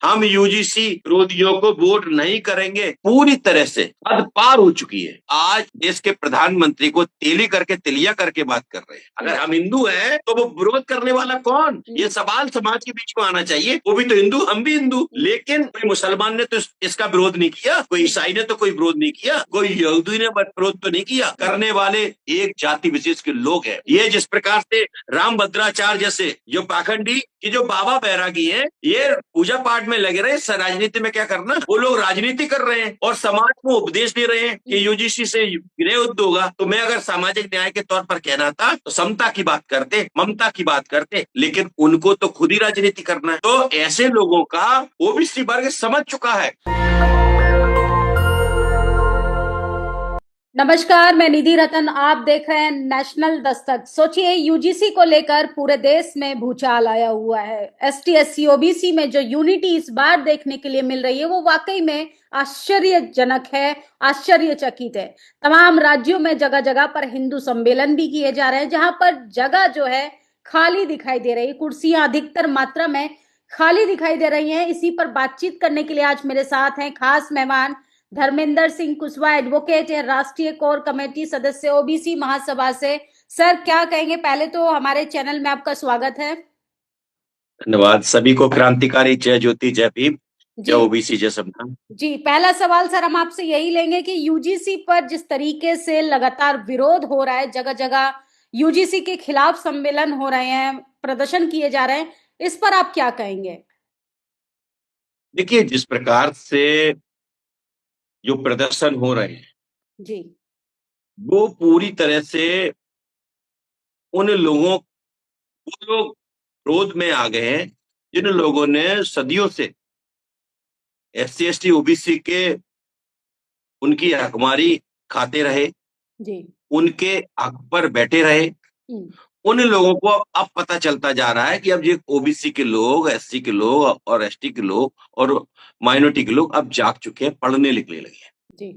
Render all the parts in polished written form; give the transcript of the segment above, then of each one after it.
हम यूजीसी विरोधियों को वोट नहीं करेंगे पूरी तरह से हद पार हो चुकी है। आज देश के प्रधानमंत्री को तेली करके तिलिया करके बात कर रहे हैं। अगर हम हिंदू हैं तो वो विरोध करने वाला कौन? ये सवाल समाज के बीच में आना चाहिए। वो भी तो हिंदू, हम भी हिंदू। लेकिन कोई मुसलमान ने तो इसका विरोध नहीं किया, कोई ईसाई ने तो कोई विरोध नहीं किया, कोई यहूदी ने विरोध तो नहीं किया। करने वाले एक जाति विशेष के लोग हैं। ये जिस प्रकार से राम भद्राचार्य जैसे जो पाखंडी कि जो बाबा बैरागी हैं, ये पूजा पाठ में लगे रहे, राजनीति में क्या करना? वो लोग राजनीति कर रहे हैं और समाज को उपदेश दे रहे हैं कि यूजीसी से गृह युद्ध होगा। तो मैं अगर सामाजिक न्याय के तौर पर कहना था तो समता की बात करते, ममता की बात करते, लेकिन उनको तो खुद ही राजनीति करना है। तो ऐसे लोगों का ओबीसी वर्ग समझ चुका है। नमस्कार, मैं निधि रतन, आप देख रहे हैं नेशनल दस्तक। सोचिए, यूजीसी को लेकर पूरे देश में भूचाल आया हुआ है। एसटी एससी ओबीसी में जो यूनिटी इस बार देखने के लिए मिल रही है वो वाकई में आश्चर्यजनक है, आश्चर्यचकित है। तमाम राज्यों में जगह जगह पर हिंदू सम्मेलन भी किए जा रहे हैं, जहां पर जगह जो है खाली दिखाई दे रही है, कुर्सियां अधिकतर मात्रा में खाली दिखाई दे रही हैं। इसी पर बातचीत करने के लिए आज मेरे साथ हैं खास मेहमान धर्मेंद्र सिंह कुशवाहा, एडवोकेट है, राष्ट्रीय कोर कमेटी सदस्य ओबीसी महासभा से। सर, क्या कहेंगे? पहले तो हमारे चैनल में आपका स्वागत है। धन्यवाद। सभी को क्रांतिकारी जय ज्योति, जय भीम, जय ओबीसी, जय संविधान। जी, पहला सवाल सर हम आपसे यही लेंगे कि यूजीसी पर जिस तरीके से लगातार विरोध हो रहा है, जगह जगह यूजीसी के खिलाफ सम्मेलन हो रहे हैं, प्रदर्शन किए जा रहे हैं, इस पर आप क्या कहेंगे? देखिए, जिस प्रकार से जो प्रदर्शन हो रहे हैं जी, वो पूरी तरह से उन लोगों वो लोग क्रोध में आ गए हैं जिन लोगों ने सदियों से एससी एसटी ओबीसी के उनकी हकमारी खाते रहे, जी, उनके हक पर बैठे रहे। उन लोगों को अब पता चलता जा रहा है कि अब ये ओबीसी के लोग, एससी के लोग और एसटी के लोग और माइनॉरिटी के लोग अब जाग चुके हैं, पढ़ने लिखने लगे हैं। जी,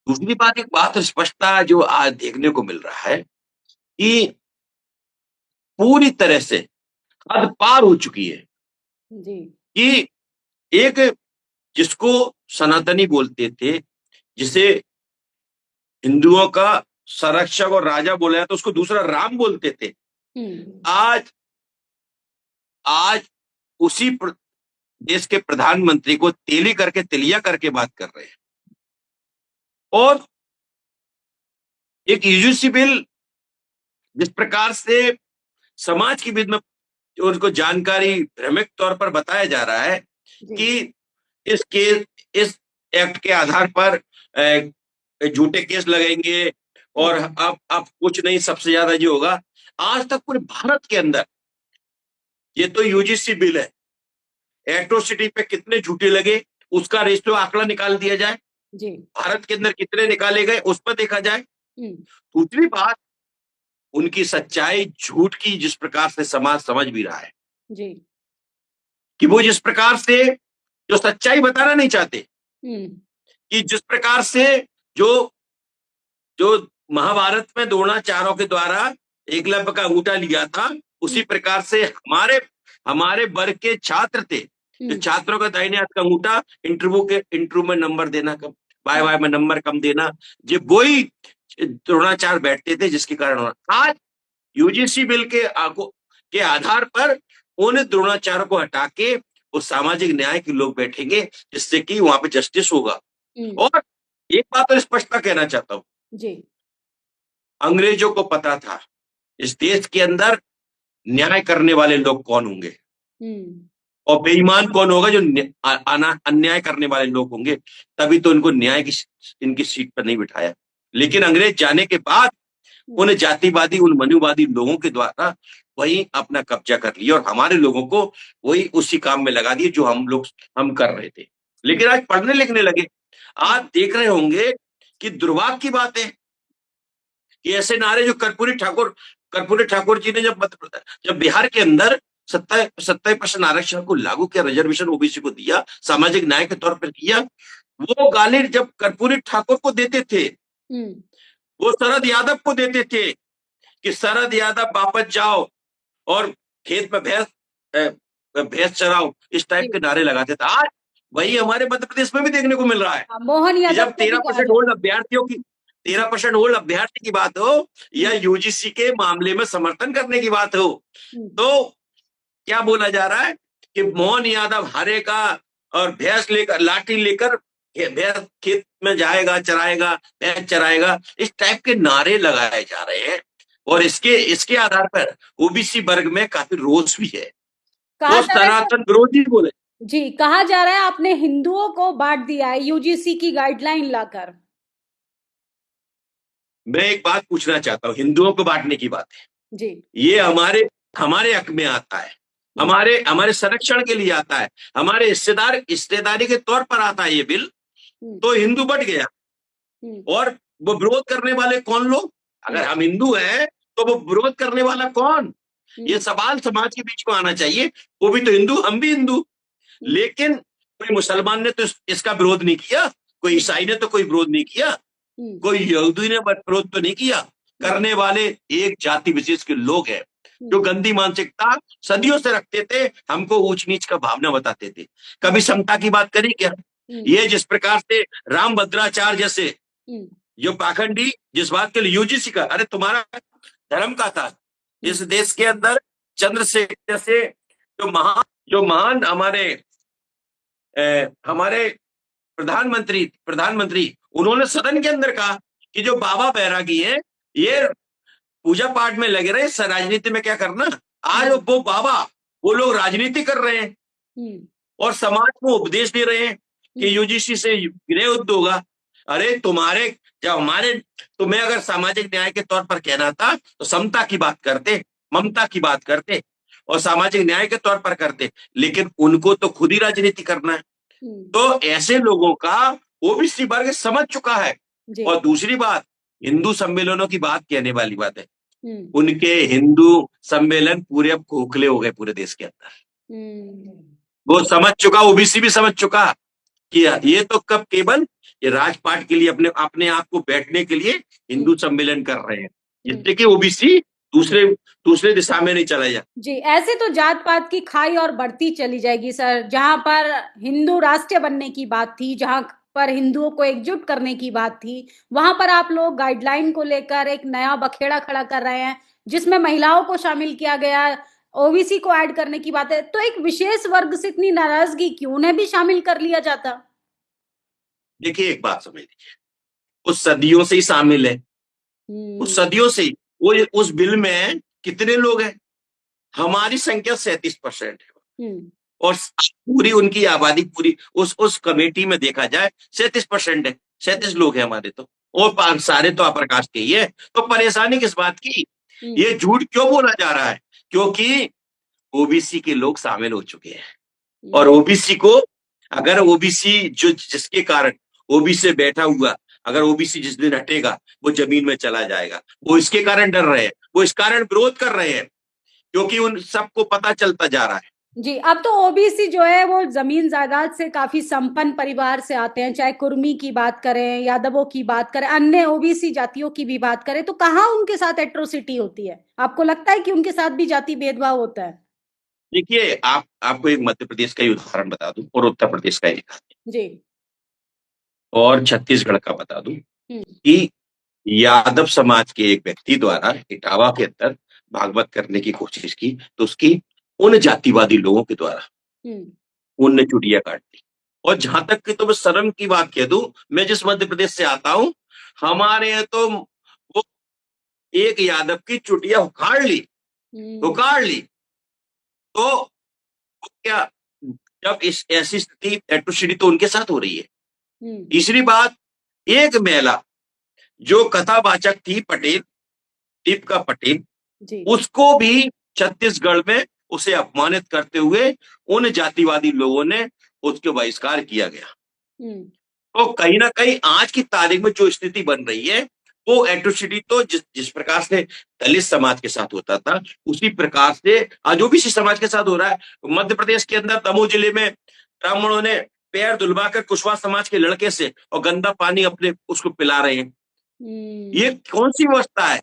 दूसरी बात, एक बात स्पष्टता जो आज देखने को मिल रहा है कि पूरी तरह से हद पार हो चुकी है जी, कि एक जिसको सनातनी बोलते थे, जिसे हिंदुओं का संरक्षक और राजा बोला जाता, उसको दूसरा राम बोलते थे। आज आज उसी देश के प्रधानमंत्री को तेली करके तिलिया करके बात कर रहे हैं। और एक यूजीसी बिल जिस प्रकार से समाज के बीच में उनको जानकारी भ्रमिक तौर पर बताया जा रहा है कि इस एक्ट के आधार पर झूठे केस लगेंगे और अब कुछ नहीं, सबसे ज्यादा ये होगा। आज तक पूरे भारत के अंदर ये तो यूजीसी बिल है, एट्रोसिटी पे कितने झूठे लगे उसका रेशियो आंकड़ा निकाल दिया जाए, जी, भारत के अंदर कितने निकाले गए उस पर देखा जाए। दूसरी बात, उनकी सच्चाई झूठ की जिस प्रकार से समाज समझ भी रहा है, जी, कि वो जिस प्रकार से जो सच्चाई बताना नहीं चाहते, कि जिस प्रकार से जो जो महाभारत में द्रोणाचार्यों के द्वारा एकलव्य का अंगूठा लिया था, उसी प्रकार से हमारे वर्ग के छात्र थे, जो छात्रों का दाहिने हाथ का अंगूठा इंटरव्यू में नंबर देना कम, वाई में नंबर कम देना, जो वही द्रोणाचार्य बैठते थे, जिसके कारण आज यूजीसी बिल के आधार पर उन द्रोणाचार्य को हटा के वो सामाजिक न्याय के लोग बैठेंगे, जिससे कि वहां पे जस्टिस होगा। और एक बात तो स्पष्टता कहना चाहता हूं, जी, अंग्रेजों को पता था इस देश के अंदर न्याय करने वाले लोग कौन होंगे और बेईमान कौन होगा, जो अन्याय करने वाले लोग होंगे। तभी तो इनको न्याय की इनकी सीट पर नहीं बिठाया। लेकिन अंग्रेज जाने के बाद उन जातिवादी, उन मनुवादी लोगों के द्वारा वही अपना कब्जा कर लिया और हमारे लोगों को वही उसी काम में लगा दिए जो हम कर रहे थे। लेकिन आज पढ़ने लिखने लगे। आज देख रहे होंगे कि दुर्भाग्य की बात है कि ऐसे नारे जो कर्पूरी ठाकुर जी ने जब बिहार के अंदर 70% आरक्षण को लागू किया, रिजर्वेशन ओबीसी को दिया, सामाजिक न्याय के तौर पर किया, वो गाली जब कर्पूरी ठाकुर को देते थे, वो शरद यादव को देते थे कि शरद यादव वापस जाओ और खेत में भैंस भैंस चराओ, इस टाइप के नारे लगाते थे। आज वही हमारे मध्य प्रदेश में भी देखने को मिल रहा है। मोहन यादव जब को भी 13% ओल्ड अभ्यर्थियों की 13% ओल्ड अभ्यर्थी की बात हो या यूजीसी के मामले में समर्थन करने की बात हो, तो क्या बोला जा रहा है कि मोहन यादव हारेगा और भैंस लेकर, लाठी लेकर भैंस खेत में जाएगा, चराएगा, भैंस चराएगा, इस टाइप के नारे लगाए जा रहे हैं। और इसके आधार पर ओबीसी वर्ग में काफी रोष भी है। वो सनातन विरोधी बोले जी, कहा जा रहा है आपने हिंदुओं को बांट दिया है यूजीसी की गाइडलाइन लाकर। मैं एक बात पूछना चाहता हूँ, हिंदुओं को बांटने की बात है जी, ये हमारे हक में आता है, हमारे संरक्षण के लिए आता है, हमारे हिस्सेदारी के तौर पर आता है ये बिल। तो हिंदू बट गया, और वो विरोध करने वाले कौन लोग? अगर हम हिंदू हैं तो वो विरोध करने वाला कौन? ये सवाल समाज के बीच में आना चाहिए। वो भी तो हिंदू, हम भी हिंदू, लेकिन कोई मुसलमान ने तो इसका विरोध नहीं किया, कोई ईसाई ने तो कोई विरोध नहीं किया, कोई यहूदी ने विरोध तो नहीं किया। करने वाले एक जाति विशेष के लोग हैं जो गंदी मानसिकता सदियों से रखते थे, हमको ऊंच नीच का भावना बताते थे। कभी समता की बात करी क्या? ये जिस प्रकार से रामभद्राचार्य जैसे जो पाखंडी, जिस बात के लिए यूजीसी का, अरे तुम्हारा धर्म का था इस देश के अंदर, चंद्रशेखर जैसे जो महान हमारे प्रधानमंत्री उन्होंने सदन के अंदर कहा कि जो बाबा बैरागी है ये पूजा पाठ में लगे रहे, राजनीति में क्या करना। आज वो बाबा, वो लोग राजनीति कर रहे हैं और समाज को उपदेश दे रहे हैं कि यूजीसी से गृह युद्ध होगा। अरे तुम्हें अगर सामाजिक न्याय के तौर पर कहना था तो समता की बात करते, ममता की बात करते और सामाजिक न्याय के तौर पर करते, लेकिन उनको तो खुद ही राजनीति करना है। तो ऐसे लोगों का ओबीसी वर्ग समझ चुका है। और दूसरी बात, हिंदू सम्मेलनों की बात कहने वाली बात है, उनके हिंदू सम्मेलन पूरे अब खोखले हो गए पूरे देश के अंदर। वो समझ चुका, ओबीसी भी समझ चुका कि ये तो कब केवल ये राजपाट के लिए अपने आप को बैठने के लिए हिंदू सम्मेलन कर रहे हैं, जिससे कि ओबीसी दूसरे दिशा में नहीं चला जाए। जी, ऐसे तो जात पात की खाई और बढ़ती चली जाएगी सर। जहां पर हिंदू राष्ट्र बनने की बात थी, जहां पर हिंदुओं को एकजुट करने की बात थी, वहां पर आप लोग गाइडलाइन को लेकर एक नया बखेड़ा खड़ा कर रहे हैं, जिसमें महिलाओं को शामिल किया गया, ओबीसी को ऐड करने की बात है। तो एक विशेष वर्ग से इतनी नाराजगी क्यों? उन्हें भी शामिल कर लिया जाता। देखिए, एक बात समझ लीजिए, उस सदियों से ही शामिल है, उस सदियों से ही। वो उस बिल में कितने लोग हैं? हमारी संख्या 37% है और पूरी उनकी आबादी पूरी उस कमेटी में देखा जाए 37% है, 37 लोग हैं हमारे तो, और सारे तो अप्रकाश के ही है। तो परेशानी किस बात की? ये झूठ क्यों बोला जा रहा है? क्योंकि ओबीसी के लोग शामिल हो चुके हैं और ओबीसी को, अगर ओबीसी जिसके कारण ओबीसी से बैठा हुआ, अगर ओबीसी जिस दिन हटेगा वो जमीन में चला जाएगा, वो इसके कारण डर रहे हैं, वो इस कारण विरोध कर रहे हैं, क्योंकि उन सबको पता चलता जा रहा है। जी, अब तो ओबीसी जो है वो जमीन जायदाद से काफी संपन्न परिवार से आते हैं, चाहे कुर्मी की बात करें, यादवों की बात करें, अन्य ओबीसी जातियों की भी बात करें, तो कहाँ उनके साथ एट्रोसिटी होती है? आपको लगता है कि उनके साथ भी जाति भेदभाव होता है? देखिए, आपको एक मध्य प्रदेश का ही उदाहरण बता दूं और उत्तर प्रदेश का एक जी और छत्तीसगढ़ का बता दूं कि यादव समाज के एक व्यक्ति द्वारा इटावा के अंदर भागवत करने की कोशिश की, तो उसकी उन जातिवादी लोगों के द्वारा उनने चुटिया काट दी। और जहां तक कि तो मैं शर्म की बात कह दूं, मैं जिस मध्य प्रदेश से आता हूं, हमारे यहाँ तो वो एक यादव की चुटिया उखाड़ ली तो क्या, जब इस ऐसी स्थिति एट्रोसिटी तो उनके साथ हो रही है। तीसरी बात, एक महिला जो कथावाचक थी पटेल, दीपिका पटेल, उसको भी छत्तीसगढ़ में उसे अपमानित करते हुए उन जातिवादी लोगों ने उसके बहिष्कार किया गया। तो कहीं ना कहीं आज की तारीख में जो स्थिति बन रही है, वो एट्रोसिटी तो जिस प्रकार से दलित समाज के साथ होता था, उसी प्रकार से आज ओबीसी समाज के साथ हो रहा है। मध्य प्रदेश के अंदर दमोह जिले में ब्राह्मणों ने पैर धुलवाकर कुशवाहा समाज के लड़के से और गंदा पानी अपने उसको पिला रहे हैं। ये कौन सी व्यवस्था है?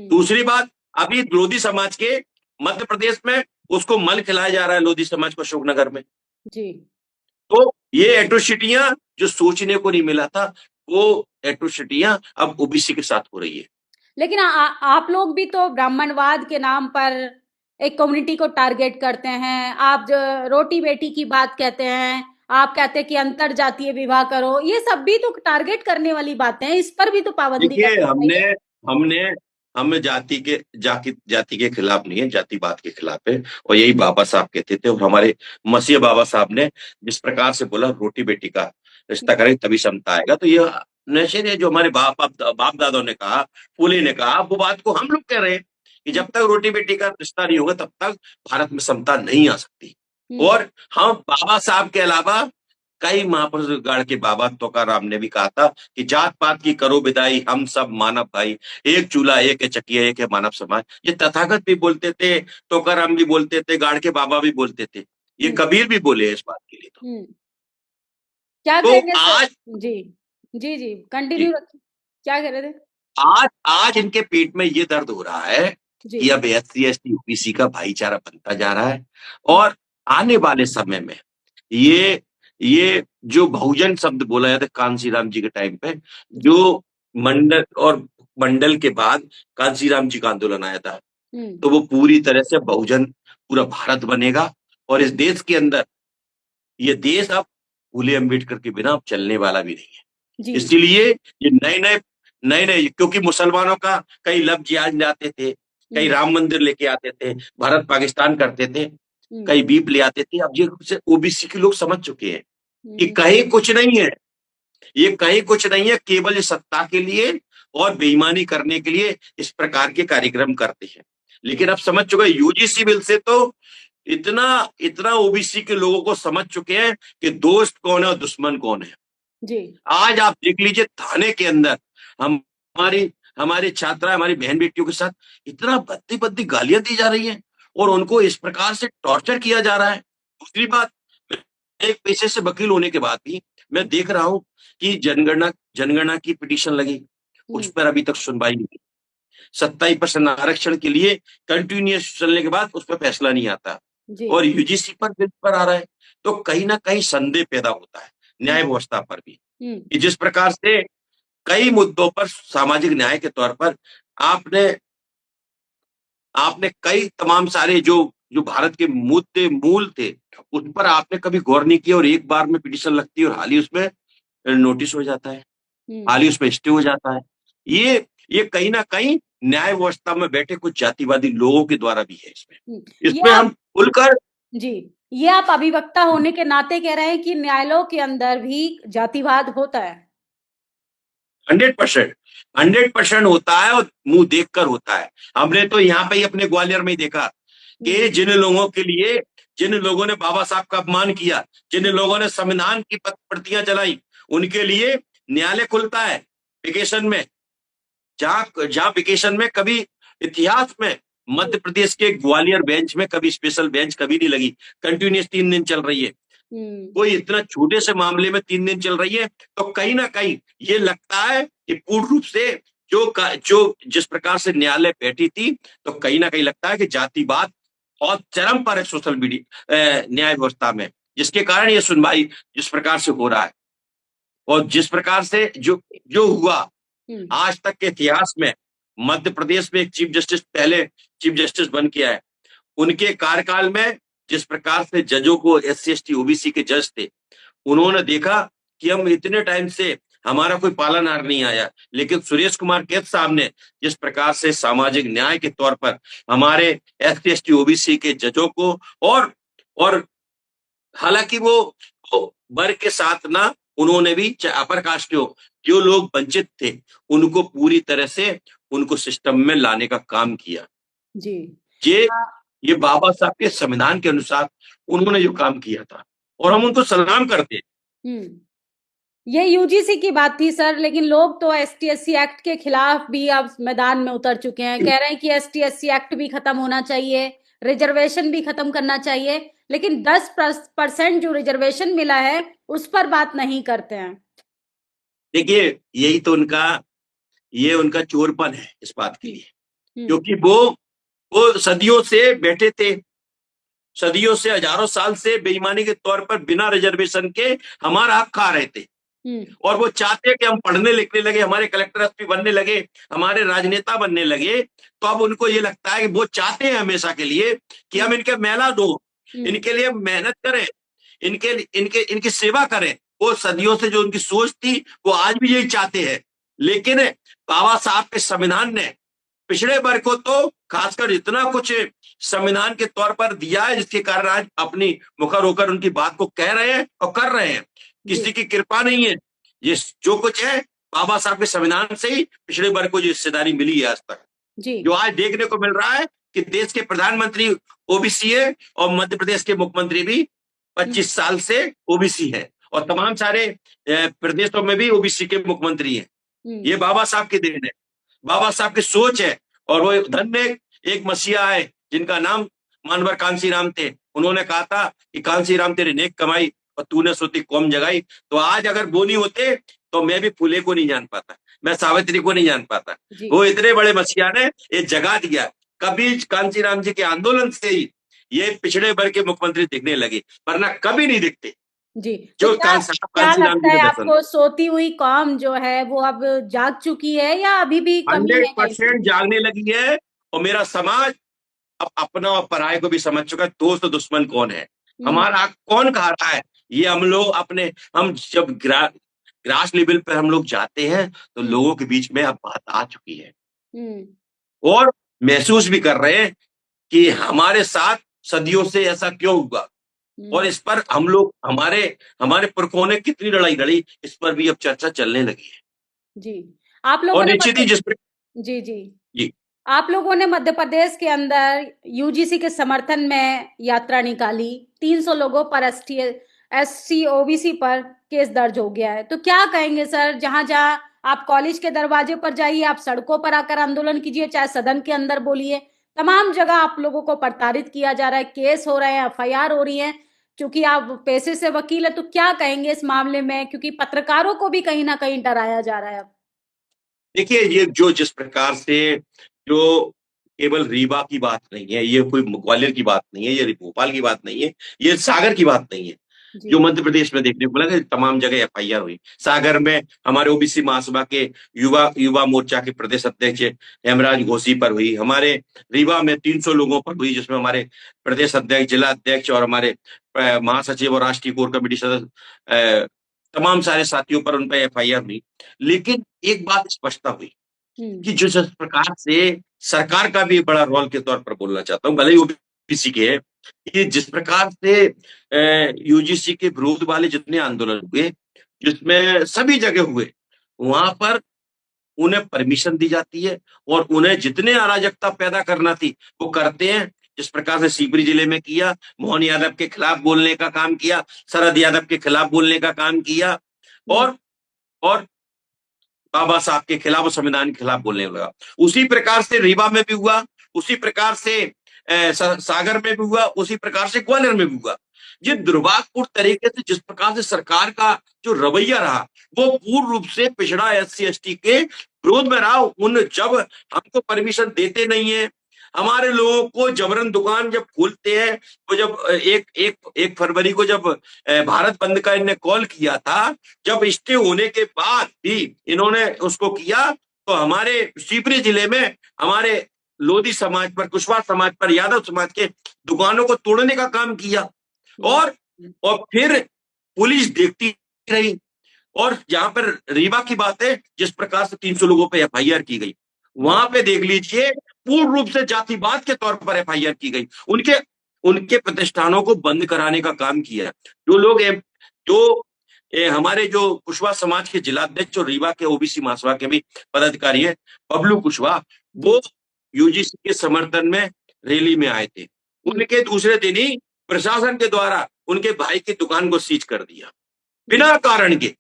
दूसरी बात, अभी विरोधी समाज के मध्य प्रदेश में उसको मल खिलाया जा रहा है लोधी समाज को अशोकनगर में। जी। तो ये एट्रोसिटियां जो सोचने को नहीं मिला था, वो एट्रोसिटियां अब ओबीसी के साथ हो रही है। लेकिन आप लोग भी तो ब्राह्मणवाद के नाम पर एक कम्युनिटी को टारगेट करते हैं। आप जो रोटी बेटी की बात कहते हैं, आप कहते हैं कि अंतर जातीय विवाह करो, ये सब भी तो टारगेट करने वाली बातें हैं, इस पर भी तो पाबंदी देखिए, करनी हमने चाहिए। हमने हम जाति के खिलाफ नहीं है, जातिवाद के खिलाफ है। और यही बाबा साहब कहते थे, और हमारे मसीह बाबा साहब ने जिस प्रकार से बोला रोटी बेटी का रिश्ता करें तभी समता आएगा, तो ये नशे ने जो हमारे बाप दादों ने कहा, फूले ने कहा, वो बात को हम लोग कह रहे हैं कि जब तक रोटी बेटी का रिश्ता नहीं होगा तब तक भारत में समता नहीं आ सकती। और हम बाबा साहब के अलावा कई महापुरुष गाड़ के बाबा तुकाराम ने भी कहा था कि जात पात की करो विदाई, हम सब मानव भाई, एक चूल्हा एक है चकिया एक है मानव समाज। ये तथागत भी बोलते थे, तुकाराम भी बोलते थे, गाड़ के बाबा भी बोलते थे, ये कबीर भी बोले इस बात के लिए। क्या तो कहेंगे सर? आज जी जी जी, जी, कंटिन्यू रखिए, क्या कह रहे थे? आज आज इनके पेट में ये दर्द हो रहा है जी। कि अब एससी एसटी ओबीसी का भाईचारा बनता जा रहा है। और आने वाले समय में ये ये जो बहुजन शब्द बोला जाता है कांसी राम जी के टाइम पे, जो मंडल के बाद कांसी राम जी का आंदोलन आया था, तो वो पूरी तरह से बहुजन पूरा भारत बनेगा। और इस देश के अंदर ये देश अब फूले अम्बेडकर के बिना अब चलने वाला भी नहीं है। जी। इसीलिए ये नए नए, क्योंकि मुसलमानों का कई लफ्ज याद लाते थे, कई राम मंदिर लेके आते थे, भारत पाकिस्तान करते थे, कई बीप ले आते थे। अब ये ओबीसी के लोग समझ चुके हैं कि कहीं कुछ नहीं है, ये कहीं कुछ नहीं है, केवल ये सत्ता के लिए और बेईमानी करने के लिए इस प्रकार के कार्यक्रम करते हैं। लेकिन अब समझ चुके हैं, यूजीसी बिल से तो इतना इतना ओबीसी के लोगों को समझ चुके हैं कि दोस्त कौन है और दुश्मन कौन है। जी। आज आप देख लीजिए थाने के अंदर हमारी हमारी छात्रा, हमारी बहन बेटियों के साथ इतना भद्दी भद्दी गालियां दी जा रही हैं और उनको इस प्रकार से टॉर्चर किया जा रहा है। दूसरी बात, एक पेशे से वकील होने के बाद भी मैं देख रहा हूं कि जनगणना की पिटीशन लगी, उस पर अभी तक सुनवाई नहीं। 27% आरक्षण के लिए कंटिन्यूस चलने के बाद उस पर फैसला नहीं आता, और यूजीसी पर बिल पर आ रहा है। तो कहीं ना कहीं संदेह पैदा होता है न्याय व्यवस्था पर भी, कि जिस प्रकार से कई मुद्दों पर सामाजिक न्याय के तौर पर आपने आपने कई तमाम सारे जो जो भारत के मुद्दे मूल थे उस पर आपने कभी गौर नहीं किया, और एक बार में पिटीशन लगती है और हाल ही उसमें नोटिस हो जाता है, हाल ही उसमें स्टे हो जाता है। ये कहीं ना कहीं न्याय व्यवस्था में बैठे कुछ जातिवादी लोगों के द्वारा भी है। इसमें हम खुलकर जी, ये आप अभिवक्ता होने के नाते कह रहे हैं कि न्यायालयों के अंदर भी जातिवाद होता है? 100% होता है, और मुंह देखकर होता है। हमने तो यहाँ पे ही अपने ग्वालियर में ही देखा कि जिन लोगों ने बाबा साहब का अपमान किया, जिन लोगों ने संविधान की प्रतियां जलाई, उनके लिए न्यायालय खुलता है वेकेशन में। जहां वेकेशन में कभी इतिहास में मध्य प्रदेश के ग्वालियर बेंच में कभी स्पेशल बेंच कभी नहीं लगी, कंटिन्यूस 3 दिन चल रही है। कोई इतना छोटे से मामले में 3 दिन चल रही है, तो कहीं ना कहीं ये लगता है कि पूर्ण रूप से जो जिस प्रकार से न्यायालय बैठी थी, तो कहीं ना कहीं लगता है कि जातिवाद और चरम पर है सोशल मीडिया न्याय व्यवस्था में, जिसके कारण ये सुनवाई जिस प्रकार से हो रहा है, और जिस प्रकार से जो जो हुआ आज तक के इतिहास में। मध्य प्रदेश में एक चीफ जस्टिस पहले चीफ जस्टिस बन के आए, उनके कार्यकाल में जिस प्रकार से जजों को एससी एसटी ओबीसी के जज थे, उन्होंने देखा कि हम इतने टाइम से हमारा कोई पालनहार नहीं आया, लेकिन सुरेश कुमार कैद साहब ने जिस प्रकार से सामाजिक न्याय के तौर पर हमारे एससी एसटी ओबीसी के जजों को और हालांकि वो वर्ग के साथ ना, उन्होंने भी अपर कास्ट हो, जो लोग वंचित थे उनको पूरी तरह से उनको सिस्टम में लाने का काम किया। जी। ये बाबा साहब के संविधान के अनुसार उन्होंने जो काम किया था, और हम उनको सलाम करते हैं। ये यूजीसी की बात थी सर, लेकिन लोग तो एसटी-एससी एक्ट के खिलाफ भी अब मैदान में उतर चुके हैं, कह रहे हैं कि एसटी-एससी एक्ट भी खत्म होना चाहिए, रिजर्वेशन भी खत्म करना चाहिए, लेकिन 10% जो रिजर्वेशन मिला है उस पर बात नहीं करते हैं। देखिए, यही तो ये उनका चोरपन है इस बात के लिए, क्योंकि वो सदियों से बैठे थे, सदियों से, हजारों साल से बेईमानी के तौर पर बिना रिजर्वेशन के हमारा हक खा रहे थे। और वो चाहते हैं कि हम पढ़ने लिखने लगे, हमारे कलेक्टर एसपी बनने लगे, हमारे राजनेता बनने लगे, तो अब उनको ये लगता है कि वो चाहते हैं हमेशा के लिए कि हम इनके मेला दो, इनके लिए मेहनत करें, इनके इनके इनकी सेवा करें। वो सदियों से जो उनकी सोच थी वो आज भी यही चाहते हैं। लेकिन बाबा साहब के संविधान ने पिछड़े वर्ग को तो खासकर इतना कुछ संविधान के तौर पर दिया है, जिसके कारण आज अपनी मुखर होकर उनकी बात को कह रहे हैं और कर रहे हैं। किसी की कृपा नहीं है, ये जो कुछ है बाबा साहब के संविधान से ही पिछड़े वर्ग को जो हिस्सेदारी मिली है आज तक। जो आज देखने को मिल रहा है कि देश के प्रधानमंत्री ओबीसी है और मध्य प्रदेश के मुख्यमंत्री भी 25 साल से ओबीसी है, और तमाम सारे प्रदेशों में भी ओबीसी के मुख्यमंत्री हैं। ये बाबा साहब की देन है, बाबा साहब की सोच है। और वो धन्य एक मसीहा है जिनका नाम मानवर कांसी राम थे। उन्होंने कहा था कि कांसी राम तेरी नेक कमाई और तूने सोती कौम जगाई। तो आज अगर वो नहीं होते तो मैं भी फूले को नहीं जान पाता, मैं सावित्री को नहीं जान पाता। वो इतने बड़े मसीहा ने ये जगा दिया। कभी कांसी राम जी के आंदोलन से ही ये पिछड़े वर्ग के मुख्यमंत्री दिखने लगे, वरना कभी नहीं दिखते। जी, जो तो क्या लगता है आपको, सोती हुई कौम जो है वो अब जाग चुकी है या अभी भी कमी है? 100% जागने लगी है। और मेरा समाज अब अपना और पराये को भी समझ चुका है, दोस्त दुश्मन कौन है, हमारा हक कौन खा रहा है। ये हम लोग अपने, हम जब ग्रास लेवल पे हम लोग जाते हैं तो लोगों के बीच में अब बात आ चुकी है और महसूस भी कर रहे हैं कि हमारे साथ सदियों से ऐसा क्यों हुआ, और इस पर हम लोग, हमारे पुरखों ने कितनी लड़ाई लड़ी, इस पर भी अब चर्चा चलने लगी है। जी, आप लोगों ने निश्चित ही जी जी जी, आप लोगों ने मध्य प्रदेश के अंदर यूजीसी के समर्थन में यात्रा निकाली। 300 लोगों पर एससी ओबीसी पर केस दर्ज हो गया है। तो क्या कहेंगे सर, जहां जहां आप कॉलेज के दरवाजे पर जाइए, आप सड़कों पर आकर आंदोलन कीजिए, चाहे सदन के अंदर बोलिए, तमाम जगह आप लोगों को प्रताड़ित किया जा रहा है, केस हो रहे हैं, एफआईआर हो रही है। क्योंकि आप पेशे से वकील है, तो क्या कहेंगे इस मामले में, क्योंकि पत्रकारों को भी कहीं ना कहीं डराया जा रहा है अब? देखिए, ये जो जिस प्रकार से, जो केवल रीवा की बात नहीं है, ये कोई ग्वालियर की बात नहीं है, ये भोपाल की बात नहीं है, ये सागर की बात नहीं है, जो मध्य प्रदेश में देखने को मिला, तमाम जगह एफआईआर हुई। सागर में हमारे ओबीसी महासभा के युवा मोर्चा के प्रदेश अध्यक्ष हेमराज घोसी पर हुई, हमारे रीवा में 300 लोगों पर हुई, जिसमें हमारे प्रदेश अध्यक्ष, जिला अध्यक्ष और हमारे महासचिव और राष्ट्रीय कोर कमेटी सदस्य, तमाम सारे साथियों पर उन पर एफआईआर हुई। लेकिन एक बात स्पष्टता हुई कि जिस प्रकार से सरकार का भी बड़ा रोल के तौर पर बोलना चाहता हूँ, भले ही ओबीसी के है, कि जिस प्रकार से यूजीसी के विरोध वाले जितने आंदोलन हुए, जिसमें सभी जगह हुए, वहां पर उन्हें परमिशन दी जाती है और उन्हें जितने अराजकता पैदा करना थी वो करते हैं। जिस प्रकार से शिवपुरी जिले में किया, मोहन यादव के खिलाफ बोलने का काम किया, शरद यादव के खिलाफ बोलने का काम किया, और बाबा साहब के खिलाफ, संविधान के खिलाफ बोलने लगा। उसी प्रकार से रीवा में भी हुआ, उसी प्रकार से सागर में भी हुआ, उसी प्रकार से ग्वालियर में भी हुआ। ये दुर्भाग्यपूर्ण तरीके से जिस प्रकार से सरकार का जो रवैया रहा, वो पूर्ण रूप से पिछड़ा एससी एसटी के विरोध में रहा। जब हमको परमिशन देते नहीं है, हमारे लोगों को जबरन दुकान जब खोलते हैं, तो जब एक फरवरी को जब भारत बंद का इन्हें कॉल किया था, जब स्टे होने के बाद भी इन्होंने उसको किया, तो हमारे शिवपुरी जिले में हमारे लोधी समाज पर, कुशवाहा समाज पर, यादव समाज के दुकानों को तोड़ने का काम किया, और फिर पुलिस देखती रही। और जहां पर रीवा की बात है, जिस प्रकार से 300 लोगों पे एफआईआर की गई, वहां पे देख लीजिए पूर्ण रूप से जातिवाद के तौर पर एफआईआर की गई, उनके प्रतिष्ठानों को बंद कराने का काम किया। जो लोग हमारे जो कुशवाहा समाज के जिलाध्यक्ष और रीवा के ओबीसी महासभा के भी पदाधिकारी है, बबलू कुशवाहा, वो यूजीसी के समर्थन में रैली में आए थे। उनके दूसरे दिन ही प्रशासन के द्वारा उनके भाई की दुकान को सीज कर दिया बिना कारण के।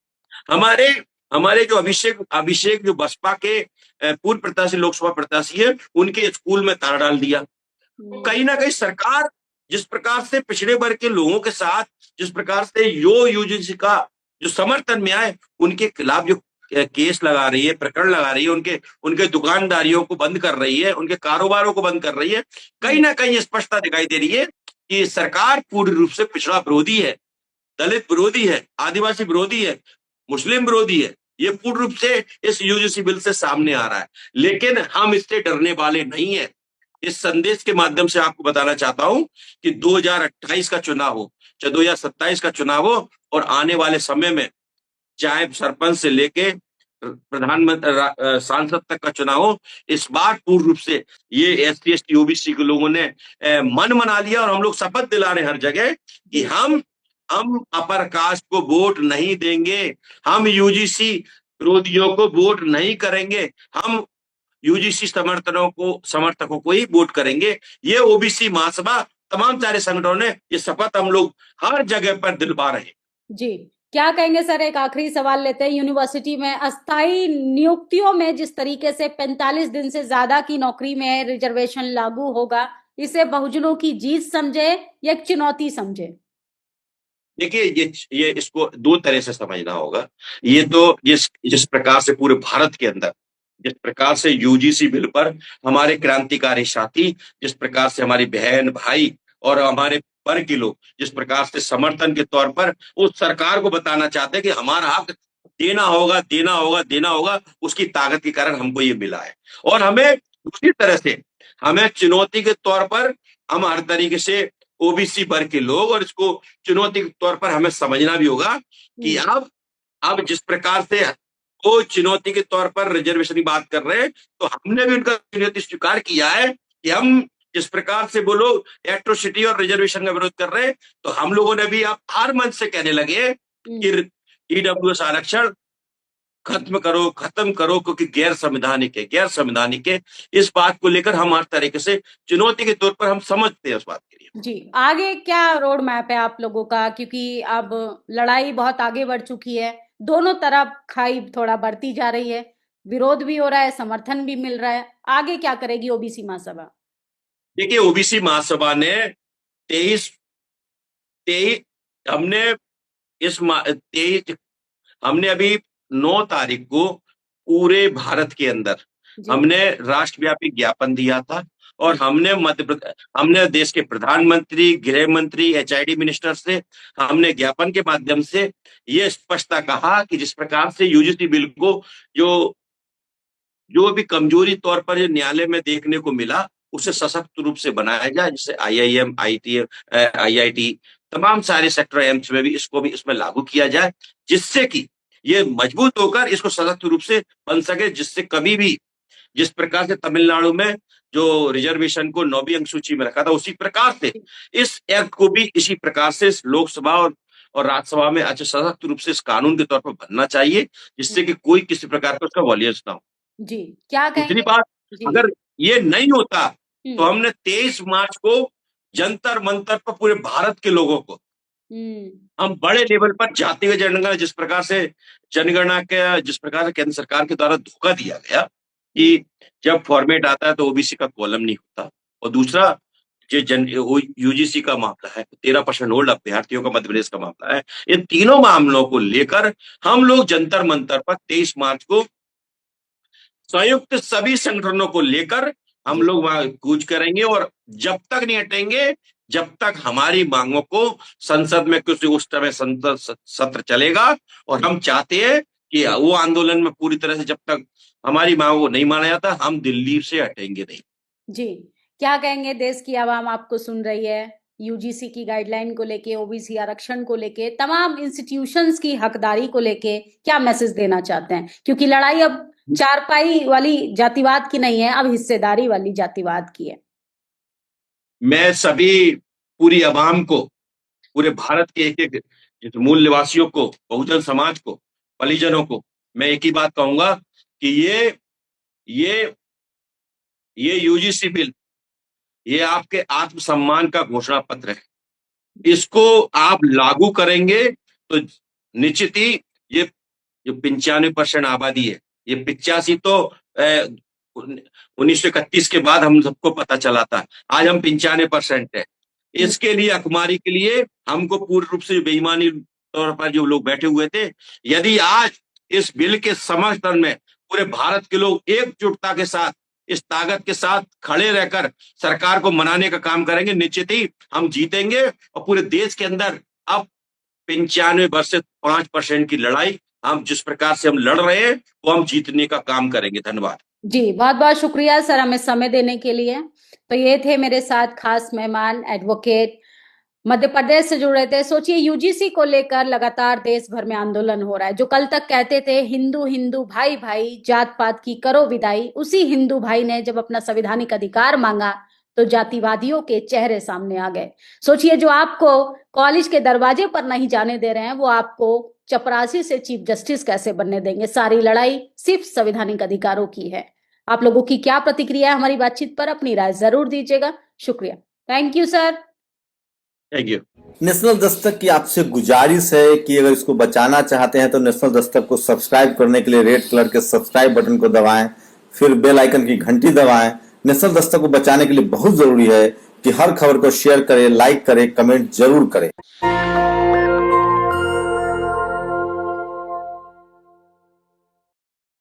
हमारे जो अभिषेक जो बसपा के पूर्व प्रत्याशी, लोकसभा प्रत्याशी है, उनके स्कूल में ताला डाल दिया। तो कहीं ना कहीं सरकार जिस प्रकार से पिछड़े वर्ग के लोगों के साथ, जिस प्रकार से यूजीसी का जो समर्थन में आए, उनके खिलाफ जो केस लगा रही है, प्रकरण लगा रही है, उनके दुकानदारियों को बंद कर रही है, उनके कारोबारों को बंद कर रही है, कहीं ना कहीं स्पष्टता दिखाई दे रही है कि सरकार पूर्ण रूप से पिछड़ा विरोधी है, दलित विरोधी है, आदिवासी विरोधी है, मुस्लिम विरोधी है। ये पूर्ण रूप से इस यूजीसी बिल से सामने आ रहा है, लेकिन हम इससे डरने वाले नहीं है। इस संदेश के माध्यम से आपको बताना चाहता हूं कि 2028 का चुनाव हो, चाहे 2027 का चुनाव हो, और आने वाले समय में चाहे सरपंच से लेके प्रधानमंत्री सांसद तक का चुनाव हो, इस बार पूर्ण रूप से ये एसटी एसटी ओबीसी के लोगों ने मन बना लिया, और हम लोग शपथ दिला रहे हैं हर जगह कि हम अपर कास्ट को वोट नहीं देंगे, हम यूजीसी विरोधियों को वोट नहीं करेंगे, हम यूजीसी समर्थकों को ही वोट करेंगे। ये ओबीसी महासभा तमाम सारे संगठनों ने ये शपथ हम लोग हर जगह पर दिलवा रहे हैं। जी, क्या कहेंगे सर? एक आखिरी सवाल लेते हैं। यूनिवर्सिटी में अस्थायी नियुक्तियों में जिस तरीके से 45 दिन से ज्यादा की नौकरी में रिजर्वेशन लागू होगा, इसे बहुजनों की जीत समझे या एक चुनौती समझे? देखिए, ये इसको दो तरह से समझना होगा। ये तो जिस प्रकार से पूरे भारत के अंदर जिस प्रकार से यूजीसी बिल पर हमारे क्रांतिकारी साथी, जिस प्रकार से हमारी बहन भाई और हमारे वर्ग के लोग जिस प्रकार से समर्थन के तौर पर उस सरकार को बताना चाहते हैं कि हमारा हक देना होगा, देना होगा, देना होगा, उसकी ताकत के कारण हमको ये मिला है। और हमें दूसरी तरह से हमें चुनौती के तौर पर हम हर तरीके से ओबीसी वर्ग के लोग, और इसको चुनौती के तौर पर हमें समझना भी होगा कि अब जिस प्रकार से वो चुनौती के तौर पर रिजर्वेशन की बात कर रहे हैं, तो हमने भी उनका चुनौती स्वीकार किया है कि हम जिस प्रकार से वो लोग एट्रोसिटी और रिजर्वेशन का विरोध कर रहे हैं, तो हम लोगों ने भी अब हर मंच से कहने लगे कि ईडब्ल्यूएस आरक्षण खत्म करो, क्योंकि गैर संवैधानिक है। इस बात को लेकर हम हर तरीके से चुनौती के तौर पर हम समझते हैं उस बात के लिए। जी, आगे क्या रोड मैप है आप लोगों का? क्योंकि अब लड़ाई बहुत आगे बढ़ चुकी है, दोनों तरफ खाई थोड़ा बढ़ती जा रही है, विरोध भी हो रहा है, समर्थन भी मिल रहा है। आगे क्या करेगी ओबीसी महासभा? देखिए, ओबीसी महासभा ने 23 हमने इस 23 हमने अभी 9 तारीख को पूरे भारत के अंदर हमने राष्ट्रव्यापी ज्ञापन दिया था, और हमने देश के प्रधानमंत्री, गृह मंत्री, एचआईडी मिनिस्टर से हमने ज्ञापन के माध्यम से ये स्पष्टता कहा कि जिस प्रकार से यूजीसी बिल को जो भी कमजोरी तौर पर न्यायालय में देखने को मिला, उसे सशक्त रूप से बनाया जाए, जिससे आईआईएम, आईआईटी, तमाम सारे सेक्टर एम्स में भी इसमें लागू किया जाए, जिससे कि ये मजबूत होकर इसको सशक्त रूप से बन सके, जिससे कभी भी जिस प्रकार से तमिलनाडु में जो रिजर्वेशन को 9वीं अनुसूची में रखा था, उसी प्रकार से इस एक्ट को भी इसी प्रकार से लोकसभा और राज्यसभा में अच्छा सशक्त रूप से इस कानून के तौर पर बनना चाहिए, जिससे कि कोई किसी प्रकार का उसका वॉलियंस ना हो। जी, क्या कहेंगे? दूसरी बात, अगर ये नहीं होता तो हमने 23 मार्च को जंतर मंतर पर पूरे भारत के लोगों को हम बड़े लेवल पर जातीय जनगणना, जिस प्रकार से केंद्र सरकार के द्वारा धोखा दिया गया कि जब फॉर्मेट आता है तो ओबीसी का कॉलम नहीं होता, और दूसरा जो यूजीसी का मामला है, 13% ओल्ड अभ्यर्थियों का मध्य प्रदेश का मामला है, इन तीनों मामलों को लेकर हम लोग जंतर मंतर पर 23 मार्च को संयुक्त सभी संगठनों को लेकर हम लोग वहां कूच करेंगे, और जब तक नहीं हटेंगे, जब तक हमारी मांगों को संसद में कुछ उस समय सत्र चलेगा, और हम चाहते हैं कि वो आंदोलन में पूरी तरह से जब तक हमारी मांगों को नहीं माना जाता, हम दिल्ली से हटेंगे नहीं। जी, क्या कहेंगे? देश की आवाम आपको सुन रही है, यूजीसी की गाइडलाइन को लेके, ओबीसी आरक्षण को लेके, तमाम इंस्टीट्यूशंस की हकदारी को लेके क्या मैसेज देना चाहते हैं? क्योंकि लड़ाई अब चारपाई वाली जातिवाद की नहीं है, अब हिस्सेदारी वाली जातिवाद की है। मैं सभी पूरी आवाम को, पूरे भारत के एक एक मूल निवासियों को, बहुजन समाज को, परिजनों को मैं एक ही बात कहूंगा कि ये यूजीसी बिल, ये आपके आत्मसम्मान का घोषणा पत्र है। इसको आप लागू करेंगे तो निश्चित ही ये जो 95% आबादी है, ये 85 तो 1931 के बाद हम सबको पता चला था, आज हम 95% है। इसके लिए अखमारी के लिए हमको पूर्ण रूप से बेईमानी तौर पर जो लोग बैठे हुए थे, यदि आज इस बिल के समर्थन में पूरे भारत के लोग एकजुटता के साथ इस ताकत के साथ खड़े रहकर सरकार को मनाने का काम करेंगे, निश्चित ही हम जीतेंगे। और पूरे देश के अंदर अब 95 वर्सेस 5% की लड़ाई हम जिस प्रकार से हम लड़ रहे हैं वो हम जीतने का काम करेंगे। धन्यवाद जी, बहुत बहुत शुक्रिया सर हमें समय देने के लिए। तो ये थे मेरे साथ खास मेहमान, एडवोकेट, मध्य प्रदेश से जुड़े थे। सोचिए यूजीसी को लेकर लगातार देश भर में आंदोलन हो रहा है। जो कल तक कहते थे हिंदू हिंदू भाई भाई, जात पात की करो विदाई, उसी हिंदू भाई ने जब अपना संवैधानिक अधिकार मांगा तो जातिवादियों के चेहरे सामने आ गए। सोचिए जो आपको कॉलेज के दरवाजे पर नहीं जाने दे रहे हैं वो आपको चपरासी से चीफ जस्टिस कैसे बनने देंगे। सारी लड़ाई सिर्फ संवैधानिक अधिकारों की है। आप लोगों की क्या प्रतिक्रिया है हमारी बातचीत पर, अपनी राय जरूर दीजिएगा। शुक्रिया, thank you sir. Thank you. National Dastak की आपसे गुजारिश है कि अगर इसको बचाना चाहते हैं तो नेशनल दस्तक को सब्सक्राइब करने के लिए रेड कलर के सब्सक्राइब बटन को दबाएं, फिर बेल आइकन की घंटी दबाएं। नेशनल दस्तक को बचाने के लिए बहुत जरूरी है कि हर खबर को शेयर करें, लाइक करें, कमेंट जरूर करें।